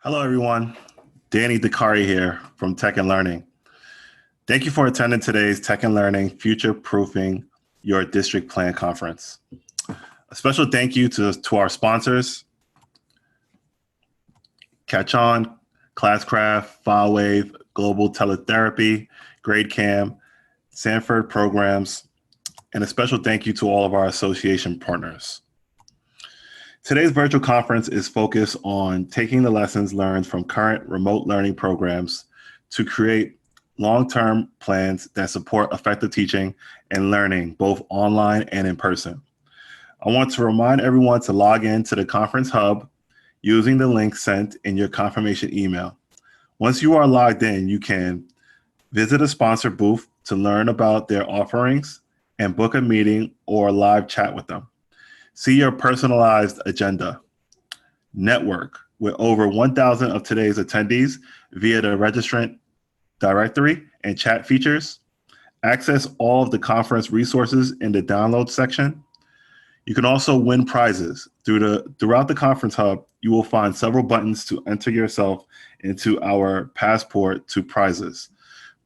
Hello, everyone. Danny Dakari here from Tech and Learning. Thank you for attending today's Tech and Learning Future Proofing Your District Plan Conference. A special thank you to our sponsors, Catch On, Classcraft, FileWave, Global Teletherapy, GradeCam, Sanford Programs, and a special thank you to all of our association partners. Today's virtual conference is focused on taking the lessons learned from current remote learning programs to create long-term plans that support effective teaching and learning, both online and in person. I want to remind everyone to log in to the Conference Hub using the link sent in your confirmation email. Once you are logged in, you can visit a sponsor booth to learn about their offerings and book a meeting or live chat with them. See your personalized agenda. Network with over 1,000 of today's attendees via the registrant directory and chat features. Access all of the conference resources in the download section. You can also win prizes. Throughout the Conference Hub, you will find several buttons to enter yourself into our passport to prizes.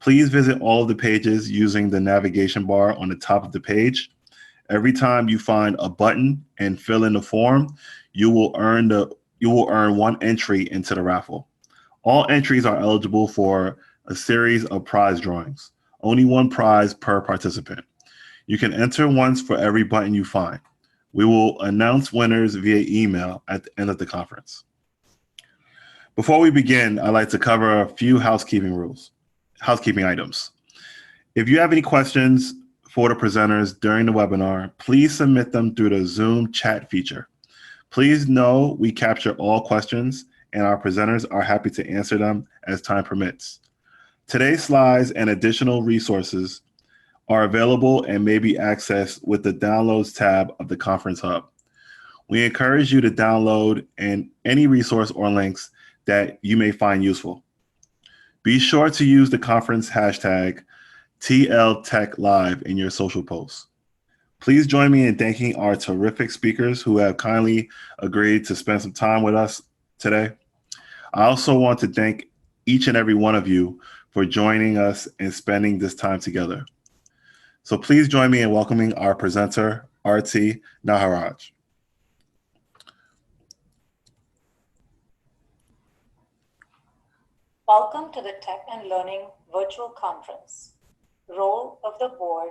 Please visit all of the pages using the navigation bar on the top of the page. Every time you find a button and fill in the form, you will earn one entry into the raffle. All entries are eligible for a series of prize drawings. Only one prize per participant. You can enter once for every button you find. We will announce winners via email at the end of the conference. Before we begin, I'd like to cover a few housekeeping items. If you have any questions for the presenters during the webinar, please submit them through the Zoom chat feature. Please know we capture all questions and our presenters are happy to answer them as time permits. Today's slides and additional resources are available and may be accessed with the Downloads tab of the Conference Hub. We encourage you to download any resource or links that you may find useful. Be sure to use the conference hashtag TLTechLive in your social posts. Please join me in thanking our terrific speakers who have kindly agreed to spend some time with us today. I also want to thank each and every one of you for joining us and spending this time together. So please join me in welcoming our presenter, Arati Nagaraj. Welcome to the Tech and Learning Virtual Conference, Role of the Board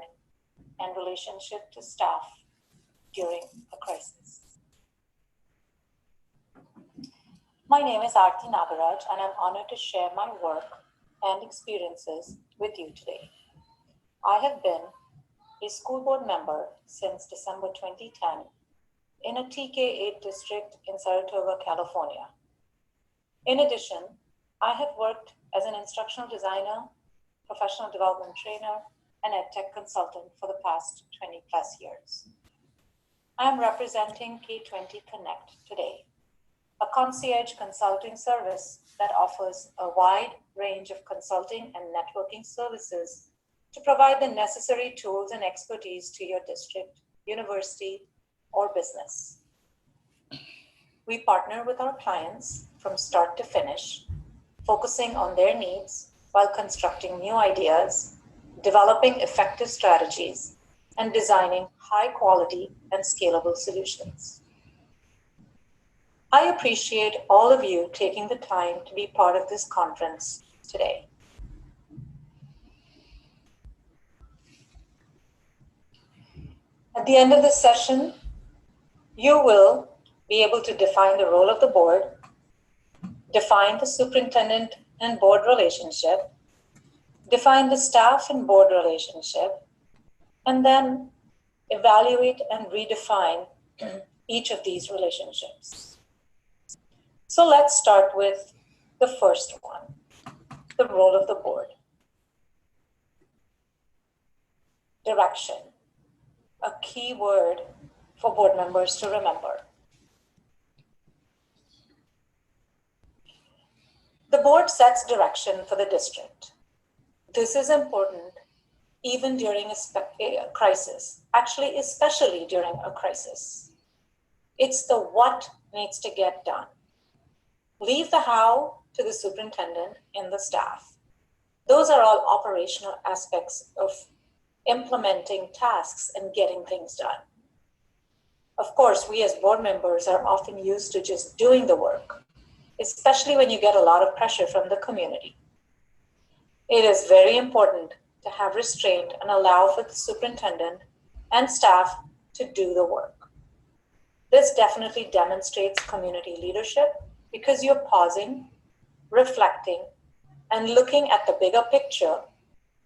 and Relationship to Staff During a Crisis. My name is Arati Nagaraj, and I'm honored to share my work and experiences with you today. I have been a school board member since December 2010 in a TK-8 district in Saratoga, California. In addition, I have worked as an instructional designer, professional development trainer, and EdTech consultant for the past 20 plus years. I am representing K-20 Connect today, a concierge consulting service that offers a wide range of consulting and networking services to provide the necessary tools and expertise to your district, university, or business. We partner with our clients from start to finish, focusing on their needs while constructing new ideas, developing effective strategies, and designing high quality and scalable solutions. I appreciate all of you taking the time to be part of this conference today. At the end of this session, you will be able to define the role of the board, define the superintendent and board relationship, define the staff and board relationship, and then evaluate and redefine each of these relationships. So let's start with the first one, the role of the board. Direction, a key word for board members to remember. The board sets direction for the district. This is important even during a crisis, actually, especially during a crisis. It's the what needs to get done. Leave the how to the superintendent and the staff. Those are all operational aspects of implementing tasks and getting things done. Of course, we as board members are often used to just doing the work, especially when you get a lot of pressure from the community. It is very important to have restraint and allow for the superintendent and staff to do the work. This definitely demonstrates community leadership because you're pausing, reflecting, and looking at the bigger picture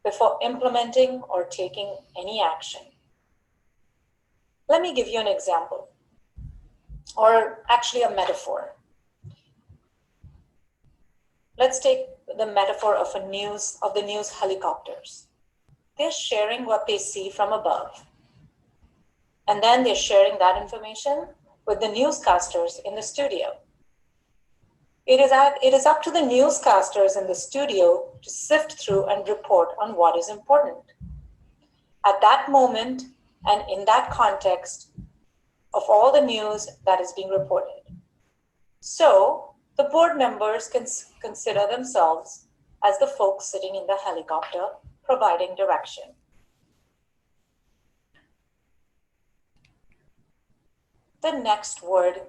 before implementing or taking any action. Let me give you an example, or actually a metaphor. Let's take the metaphor of the news helicopters. They're sharing what they see from above. And then they're sharing that information with the newscasters in the studio. It is up to the newscasters in the studio to sift through and report on what is important. At that moment and in that context of all the news that is being reported. So the board members can consider themselves as the folks sitting in the helicopter providing direction. The next word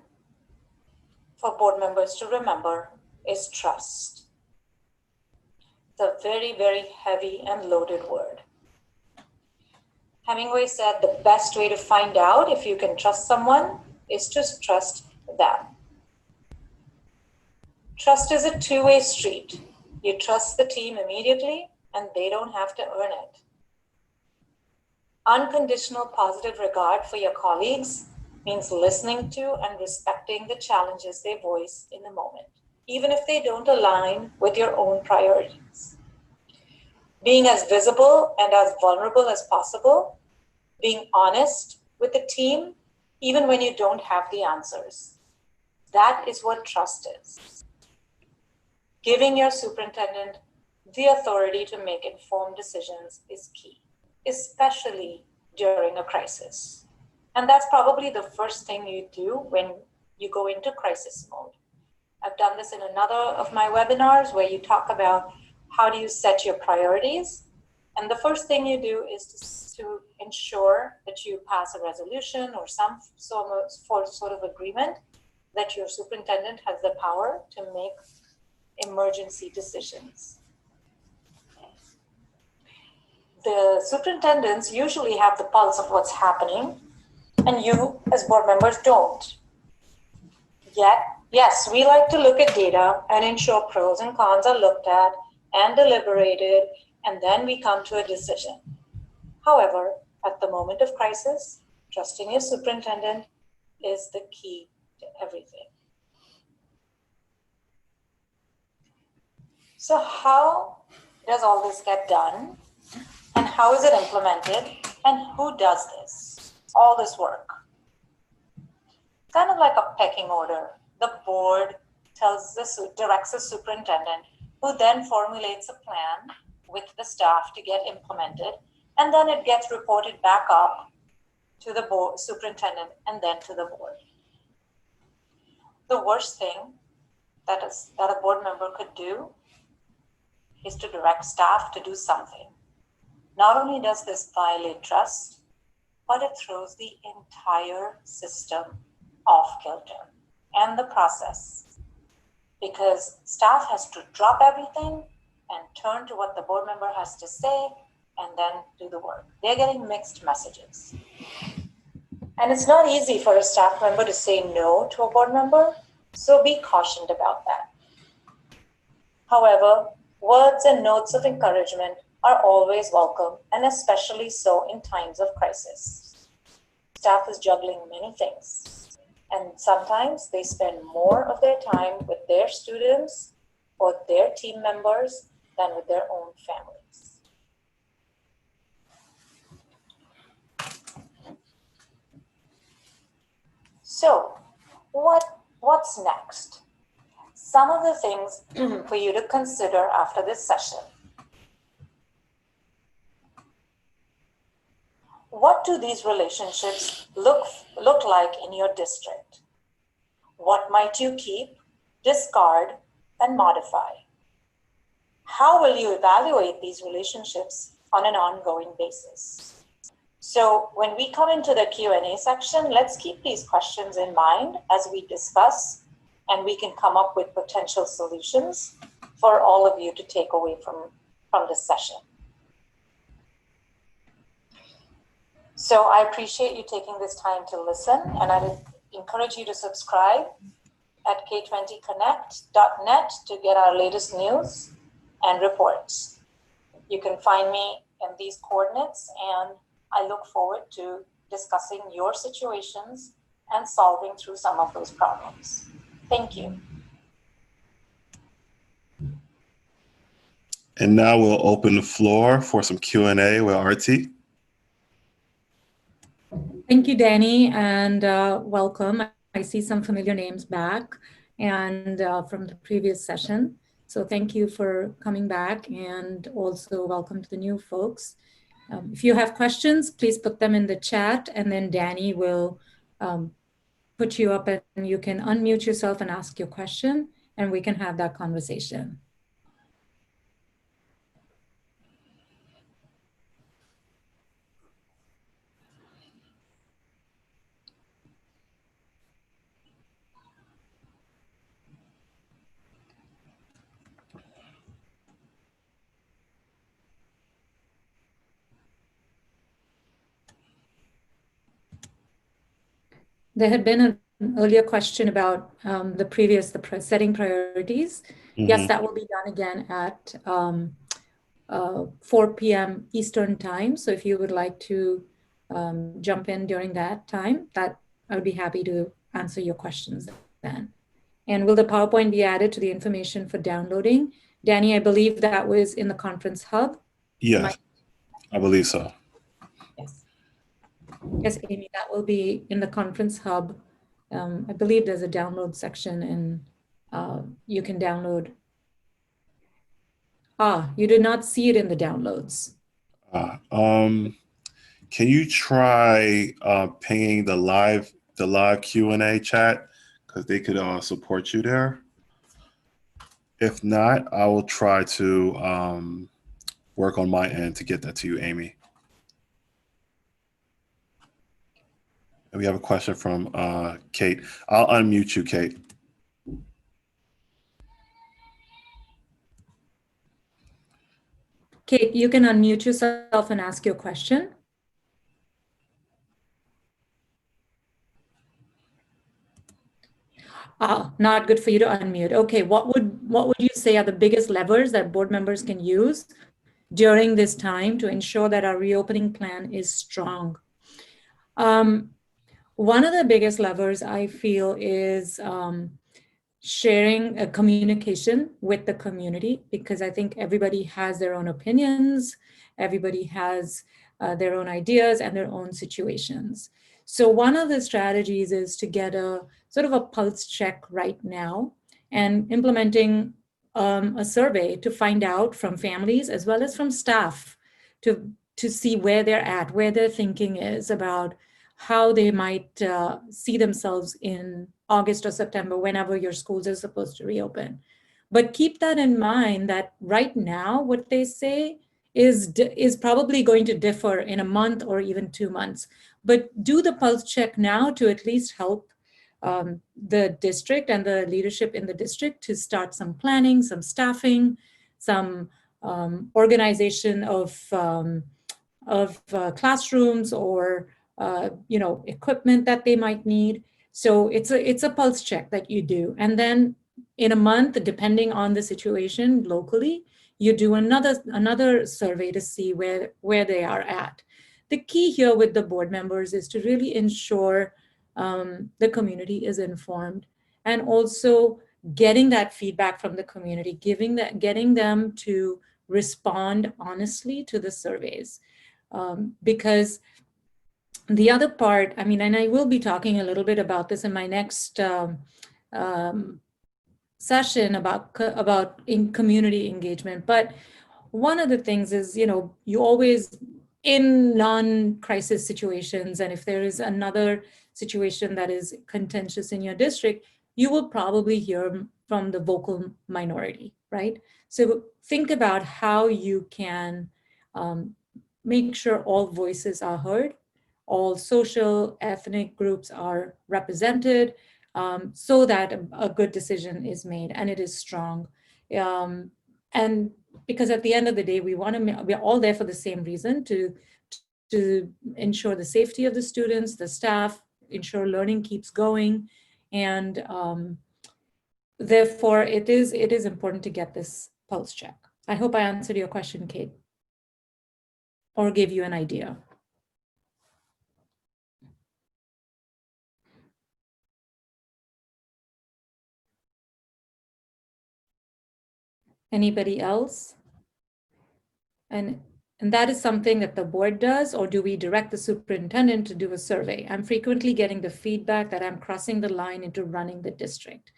for board members to remember is trust. The very, very heavy and loaded word. Hemingway said the best way to find out if you can trust someone is to trust them. Trust is a two-way street. You trust the team immediately and they don't have to earn it. Unconditional positive regard for your colleagues means listening to and respecting the challenges they voice in the moment, even if they don't align with your own priorities. Being as visible and as vulnerable as possible, being honest with the team, even when you don't have the answers. That is what trust is. Giving your superintendent the authority to make informed decisions is key, especially during a crisis. And that's probably the first thing you do when you go into crisis mode. I've done this in another of my webinars where you talk about how do you set your priorities. And the first thing you do is to ensure that you pass a resolution or some sort of agreement that your superintendent has the power to make emergency decisions. The superintendents usually have the pulse of what's happening, and you as board members don't. Yet, yes, we like to look at data and ensure pros and cons are looked at and deliberated, and then we come to a decision. However, at the moment of crisis, trusting your superintendent is the key to everything. So how does all this get done? And how is it implemented? And who does this? All this work. Kind of like a pecking order. The board directs the superintendent, who then formulates a plan with the staff to get implemented, and then it gets reported back up to the board, superintendent, and then to the board. The worst thing that a board member could do is to direct staff to do something. Not only does this violate trust, but it throws the entire system off kilter and the process, because staff has to drop everything and turn to what the board member has to say and then do the work. They're getting mixed messages. And it's not easy for a staff member to say no to a board member, so be cautioned about that. However, words and notes of encouragement are always welcome, and especially so in times of crisis. Staff is juggling many things, and sometimes they spend more of their time with their students or their team members than with their own families. So, what's next? Some of the things for you to consider after this session. What do these relationships look like in your district? What might you keep discard, and modify. How will you evaluate these relationships on an ongoing basis? So when we come into the Q&A section, let's keep these questions in mind as we discuss, and we can come up with potential solutions for all of you to take away from this session. So I appreciate you taking this time to listen, and I would encourage you to subscribe at k20connect.net to get our latest news and reports. You can find me in these coordinates, and I look forward to discussing your situations and solving through some of those problems. Thank you. And now we'll open the floor for some Q&A with Arati. Thank you, Danny, and welcome. I see some familiar names back and from the previous session. So thank you for coming back, and also welcome to the new folks. If you have questions, please put them in the chat, and then Danny will put you up and you can unmute yourself and ask your question, and we can have that conversation. There had been an earlier question about the setting priorities. Mm-hmm. Yes, that will be done again at 4 p.m. Eastern time. So if you would like to jump in during that time, that I would be happy to answer your questions then. And will the PowerPoint be added to the information for downloading? Danny, I believe that was in the conference hub. Yes, I believe so. Yes, Amy, that will be in the conference hub. I believe there's a download section, and you can download. You did not see it in the downloads. Can you try pinging the live Q&A chat, because they could support you there? If not, I will try to work on my end to get that to you, Amy. And we have a question from Kate. I'll unmute you, Kate. Kate, you can unmute yourself and ask your question. Not good for you to unmute. Okay, what would you say are the biggest levers that board members can use during this time to ensure that our reopening plan is strong? One of the biggest levers I feel is sharing a communication with the community, because I think everybody has their own opinions, everybody has their own ideas and their own situations. So one of the strategies is to get a sort of a pulse check right now, and implementing a survey to find out from families as well as from staff to see where they're at, where their thinking is about how they might see themselves in August or September, whenever your schools are supposed to reopen. But keep that in mind that right now, what they say is probably going to differ in a month or even 2 months. But do the pulse check now to at least help the district and the leadership in the district to start some planning, some staffing, some organization of classrooms or equipment that they might need. So it's a pulse check that you do. And then in a month, depending on the situation locally, you do another survey to see where they are at. The key here with the board members is to really ensure the community is informed, and also getting that feedback from the community, getting them to respond honestly to the surveys. Because the other part, and I will be talking a little bit about this in my next session about in community engagement. But one of the things is, you always, in non-crisis situations, and if there is another situation that is contentious in your district, you will probably hear from the vocal minority, right? So think about how you can make sure all voices are heard, all social, ethnic groups are represented, so that a good decision is made and it is strong. And because at the end of the day, we're all there for the same reason, to ensure the safety of the students, the staff, ensure learning keeps going. And therefore, it is important to get this pulse check. I hope I answered your question, Kate, or gave you an idea. Anybody else? And that is something that the board does, or do we direct the superintendent to do a survey? I'm frequently getting the feedback that I'm crossing the line into running the district.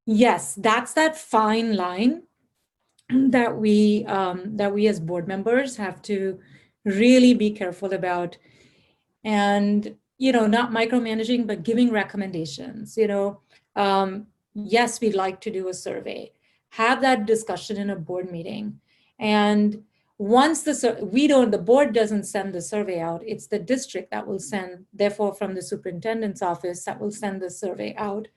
Yes, that's that fine line that we as board members have to really be careful about. And, not micromanaging, but giving recommendations. Yes, we'd like to do a survey, have that discussion in a board meeting. And once the board doesn't send the survey out, it's the district that will send, therefore from the superintendent's office, that will send the survey out.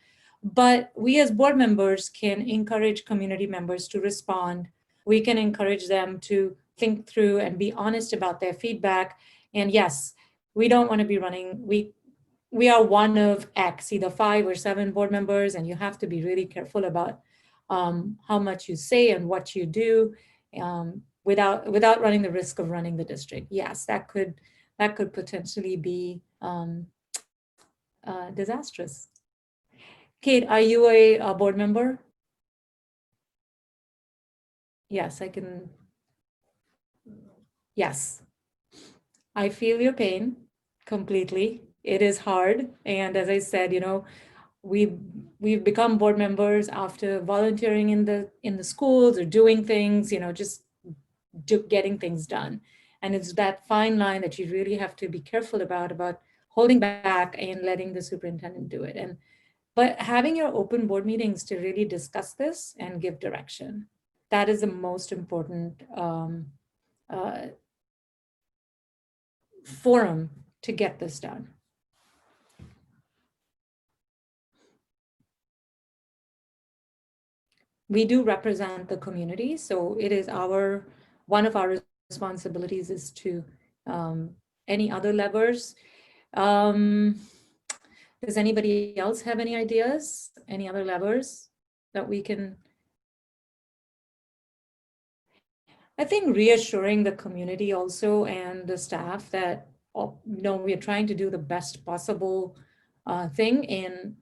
But we as board members can encourage community members to respond. We can encourage them to think through and be honest about their feedback. And yes, we don't want to be running, we are one of X, either 5 or 7 board members, and you have to be really careful about how much you say and what you do, without running the risk of running the district. Yes, that could potentially be disastrous. Kate, are you a board member? Yes, I can. Yes, I feel your pain completely. It is hard. And as I said, we've become board members after volunteering in the schools or doing things, just getting things done. And it's that fine line that you really have to be careful about holding back and letting the superintendent do it. But having your open board meetings to really discuss this and give direction, that is the most important forum to get this done. We do represent the community, so it is one of our responsibilities is to any other levers. Does anybody else have any ideas? Any other levers that we can? I think reassuring the community also and the staff that we are trying to do the best possible thing in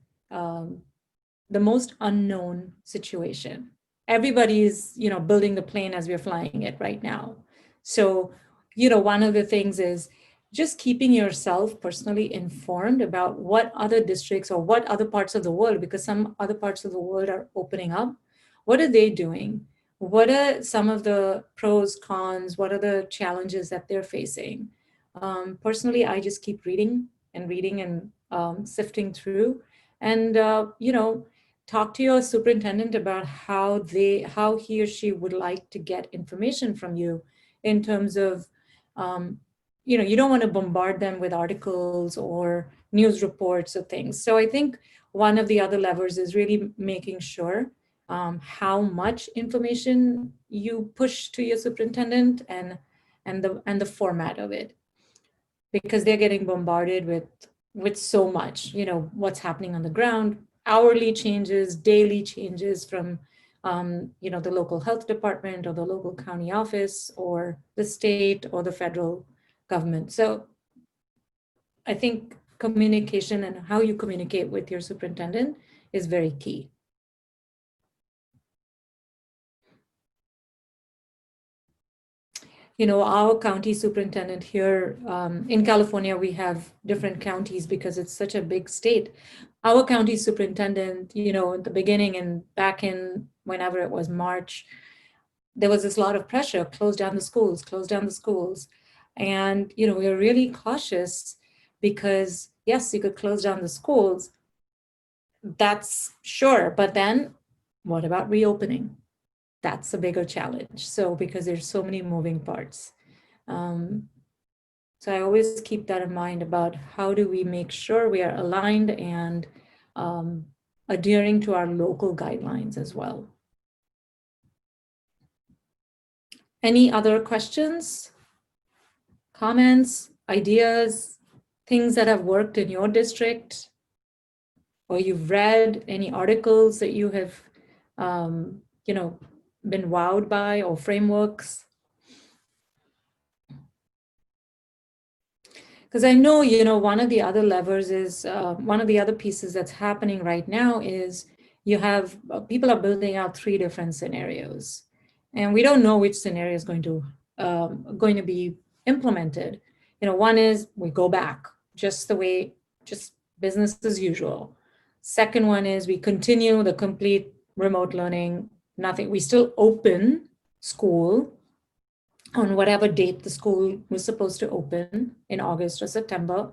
the most unknown situation. Everybody's building the plane as we're flying it right now. So one of the things is just keeping yourself personally informed about what other districts or what other parts of the world, because some other parts of the world are opening up. What are they doing? What are some of the pros, cons? What are the challenges that they're facing? Personally, I just keep reading and sifting through, and talk to your superintendent about how he or she would like to get information from you in terms of, you don't want to bombard them with articles or news reports or things. So I think one of the other levers is really making sure how much information you push to your superintendent and the format of it, because they're getting bombarded with so much, what's happening on the ground, hourly changes, daily changes from the local health department or the local county office or the state or the federal government. So I think communication and how you communicate with your superintendent is very key. Our county superintendent here in California, we have different counties because it's such a big state. Our county superintendent, at the beginning and back in whenever it was March, there was this lot of pressure, close down the schools. And, we were really cautious because yes, you could close down the schools, that's sure, but then what about reopening? That's a bigger challenge. So because there's so many moving parts. So I always keep that in mind about how do we make sure we are aligned and adhering to our local guidelines as well. Any other questions, comments, ideas, things that have worked in your district, or you've read any articles that you have, been wowed by, or frameworks? Because I know, one of the other levers is, one of the other pieces that's happening right now is you have, people are building out 3 different scenarios. And we don't know which scenario is going to be implemented. One is we go back just business as usual. Second one is we continue the complete remote learning, nothing, we still open school on whatever date the school was supposed to open in August or September.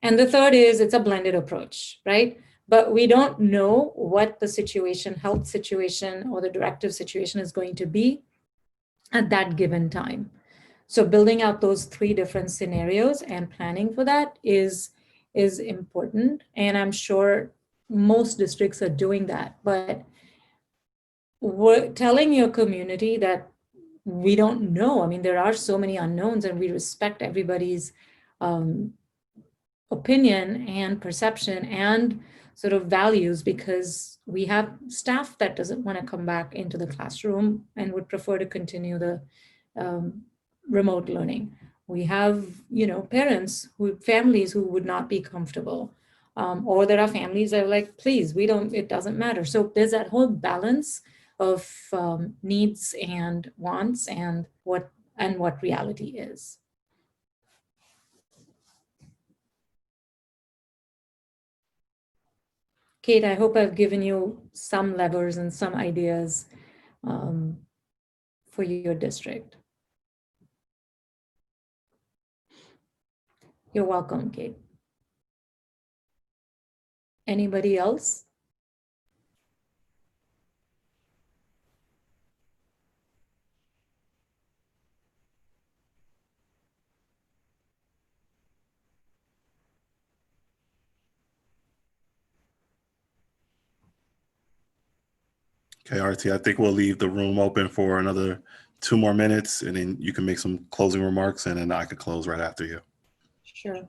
And the third is it's a blended approach, right? But we don't know what the health situation, or the directive situation is going to be at that given time. So building out those 3 different scenarios and planning for that is important. And I'm sure most districts are doing that. But we're telling your community that we don't know. I mean, there are so many unknowns, and we respect everybody's opinion and perception and sort of values, because we have staff that doesn't want to come back into the classroom and would prefer to continue the remote learning. We have, parents families who would not be comfortable, or there are families that are like, please, it doesn't matter. So there's that whole balance of needs and wants and what reality is. Kate, I hope I've given you some levers and some ideas for your district. You're welcome, Kate. Anybody else? Okay, Arati, I think we'll leave the room open for another 2 more minutes, and then you can make some closing remarks, and then I could close right after you. Sure.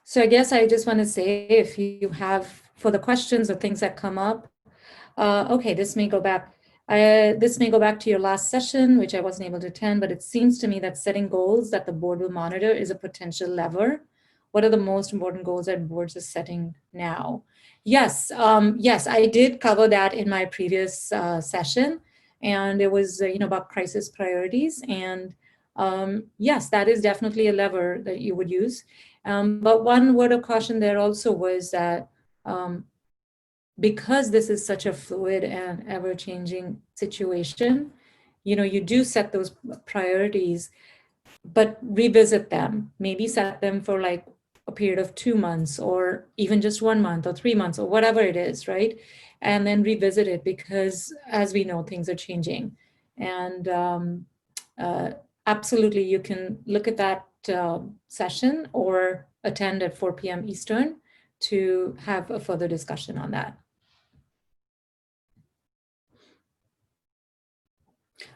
So I guess I just want to say, if you have further questions or things that come up, okay, this may go back to your last session, which I wasn't able to attend, but it seems to me that setting goals that the board will monitor is a potential lever. What are the most important goals that boards are setting now? Yes, yes, I did cover that in my previous session, and it was about crisis priorities. And yes, that is definitely a lever that you would use. But one word of caution there also was that because this is such a fluid and ever-changing situation, you do set those priorities, but revisit them, maybe set them for like a period of 2 months, or even just 1 month or 3 months, or whatever it is, right? And then revisit it, because as we know, things are changing. And absolutely, you can look at that session or attend at 4 p.m. Eastern to have a further discussion on that.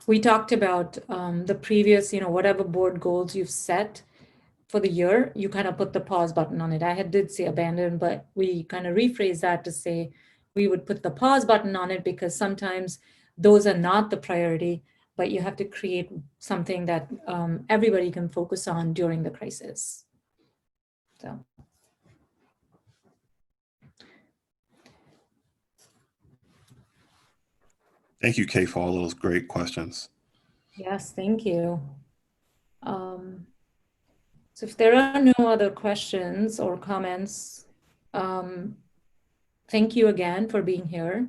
We talked about the previous, whatever board goals you've set for the year, you kind of put the pause button on it. I did say abandon, but we kind of rephrase that to say we would put the pause button on it, because sometimes those are not the priority, but you have to create something that everybody can focus on during the crisis. So. Thank you, Kay, for all those great questions. Yes, thank you. So if there are no other questions or comments, thank you again for being here.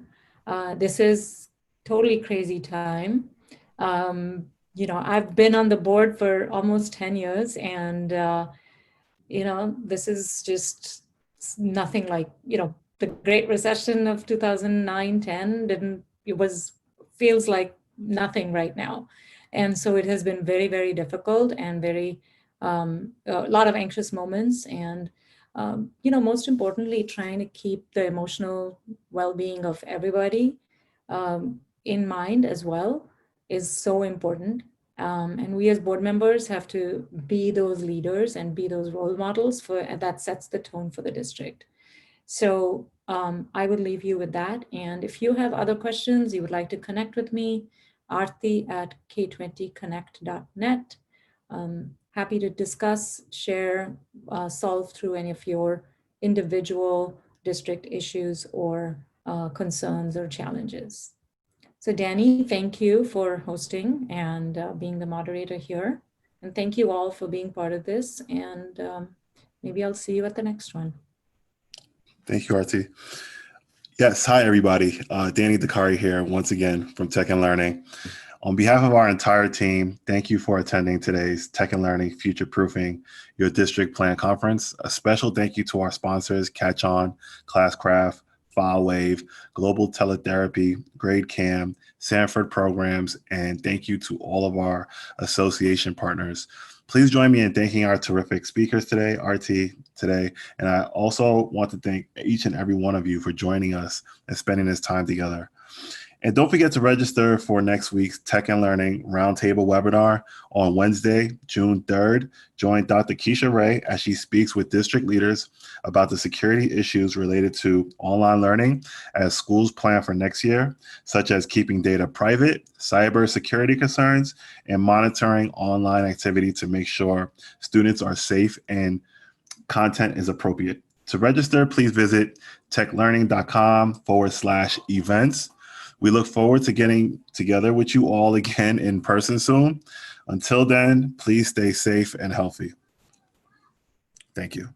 This is totally crazy time. I've been on the board for almost 10 years, and this is just nothing like, the Great Recession of 2009, 10 feels like nothing right now. And so it has been very, very difficult and a lot of anxious moments. And, most importantly, trying to keep the emotional well-being of everybody in mind as well is so important. And we as board members have to be those leaders and be those role models that sets the tone for the district. So I would leave you with that. And if you have other questions, you would like to connect with me, Arati at k20connect.net. Happy to discuss, share, solve through any of your individual district issues or concerns or challenges. So Danny, thank you for hosting and being the moderator here. And thank you all for being part of this. And maybe I'll see you at the next one. Thank you, Arati. Yes, hi everybody. Danny Dakari here once again from Tech and Learning. On behalf of our entire team, thank you for attending today's Tech and Learning Future Proofing Your District Plan Conference. A special thank you to our sponsors, Catch On, Classcraft, FileWave, Global Teletherapy, GradeCam, Sanford Programs, and thank you to all of our association partners. Please join me in thanking our terrific speakers today, RT today, and I also want to thank each and every one of you for joining us and spending this time together. And don't forget to register for next week's Tech and Learning Roundtable webinar on Wednesday, June 3rd. Join Dr. Keisha Ray as she speaks with district leaders about the security issues related to online learning as schools plan for next year, such as keeping data private, cyber security concerns, and monitoring online activity to make sure students are safe and content is appropriate. To register, please visit techlearning.com/events. We look forward to getting together with you all again in person soon. Until then, please stay safe and healthy. Thank you.